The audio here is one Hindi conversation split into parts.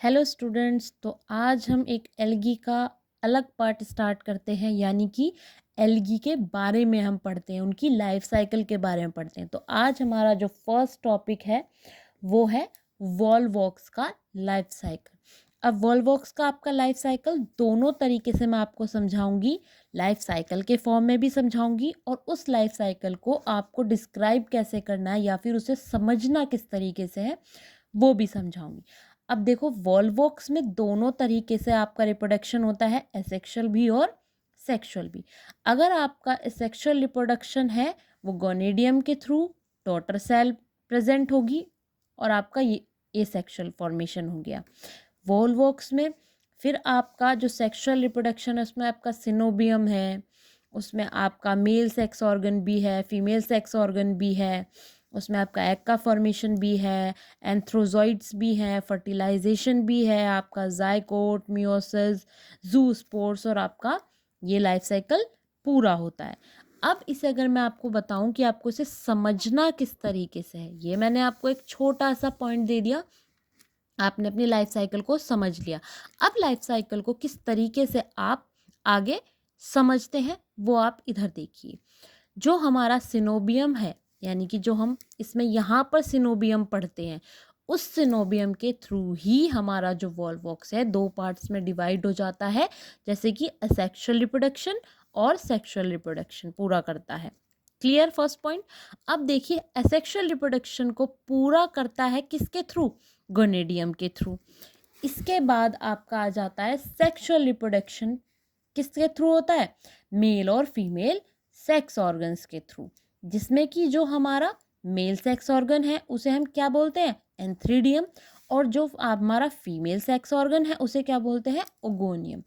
हेलो स्टूडेंट्स, तो आज हम एक एल्गी का अलग पार्ट स्टार्ट करते हैं, यानी कि एल्गी के बारे में हम पढ़ते हैं, उनकी लाइफ साइकिल के बारे में पढ़ते हैं। तो आज हमारा जो फर्स्ट टॉपिक है वो है वॉल्वॉक्स का लाइफ साइकिल। अब वॉल्वॉक्स का आपका लाइफ साइकिल दोनों तरीके से मैं आपको समझाऊंगी, लाइफ साइकिल के फॉर्म में भी समझाऊंगी और उस लाइफ साइकिल को आपको डिस्क्राइब कैसे करना है या फिर उसे समझना किस तरीके से है वो भी समझाऊंगी। अब देखो, वॉल्वॉक्स में दोनों तरीके से आपका रिप्रोडक्शन होता है, एसेक्सुअल भी और सेक्सुअल भी। अगर आपका सेक्सुअल रिप्रोडक्शन है वो गोनेडियम के थ्रू डॉटर सेल प्रेजेंट होगी और आपका ये सेक्सुअल फॉर्मेशन हो गया। वॉल्वॉक्स में फिर आपका जो सेक्सुअल रिप्रोडक्शन है उसमें आपका सिनोबियम है, उसमें आपका मेल सेक्स ऑर्गन भी है, फीमेल सेक्स ऑर्गन भी है, उसमें आपका एग का फॉर्मेशन भी है, एंथ्रोजॉइड्स भी हैं, फर्टिलाइजेशन भी है, आपका जाइकोट, मियोसिस, जूस्पोर्स और आपका ये लाइफ साइकिल पूरा होता है। अब इसे अगर मैं आपको बताऊं कि आपको इसे समझना किस तरीके से है, ये मैंने आपको एक छोटा सा पॉइंट दे दिया, आपने अपनी लाइफ साइकिल को समझ लिया। अब लाइफ साइकिल को किस तरीके से आप आगे समझते हैं वो आप इधर देखिए। जो हमारा सिनोबियम है, यानी कि जो हम इसमें यहाँ पर सिनोबियम पढ़ते हैं, उस सिनोबियम के थ्रू ही हमारा जो वॉल्वॉक्स है दो पार्ट्स में डिवाइड हो जाता है, जैसे कि असेक्सुअल रिप्रोडक्शन और सेक्सुअल रिप्रोडक्शन पूरा करता है। Clear first point. अब देखिए, असेक्सुअल रिप्रोडक्शन को पूरा करता है किसके थ्रू? गोनेडियम के थ्रू। इसके बाद आपका आ जाता है सेक्सुअल रिप्रोडक्शन, किसके थ्रू होता है? मेल और फीमेल सेक्स ऑर्गन्स के थ्रू, जिसमें कि जो हमारा मेल सेक्स ऑर्गन है उसे हम क्या बोलते हैं? एंथ्रीडियम। और जो हमारा फीमेल सेक्स ऑर्गन है उसे क्या बोलते हैं? ओगोनियम।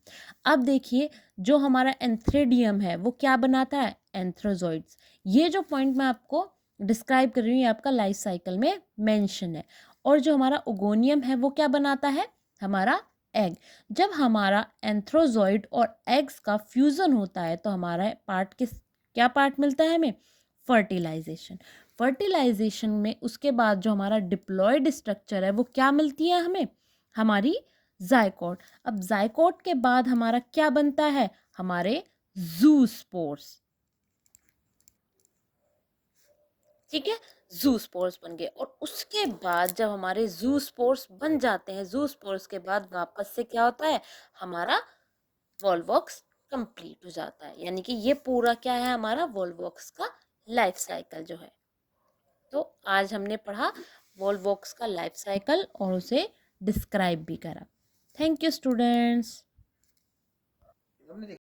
अब देखिए, जो हमारा एंथ्रीडियम है वो क्या बनाता है? एंथ्रोजॉइड्स। ये जो पॉइंट मैं आपको डिस्क्राइब कर रही हूँ ये आपका लाइफ साइकिल में मेंशन है। और जो हमारा ओगोनियम है वो क्या बनाता है? हमारा एग। जब हमारा एंथ्रोजॉइड और एग्स का फ्यूजन होता है तो हमारा पार्ट क्या पार्ट मिलता है हमें? फर्टिलाइजेशन। फर्टिलाइजेशन में उसके बाद जो हमारा डिप्लॉयड स्ट्रक्चर है वो क्या मिलती है हमें? हमारी जाइकोट। अब जाइकोट के बाद हमारा क्या बनता है? हमारे जूस्पोर्स। ठीक है, जूस्पोर्स बन गए। और उसके बाद जब हमारे जूस्पोर्स बन जाते हैं, जूस्पोर्स के बाद वापस से क्या होता है? हमारा वॉल्वॉक्स कंप्लीट हो जाता है। यानी कि ये पूरा क्या है? हमारा वॉल्वॉक्स का लाइफ साइकिल जो है। तो आज हमने पढ़ा वॉल्वॉक्स का लाइफ साइकिल और उसे डिस्क्राइब भी करा। Thank you students.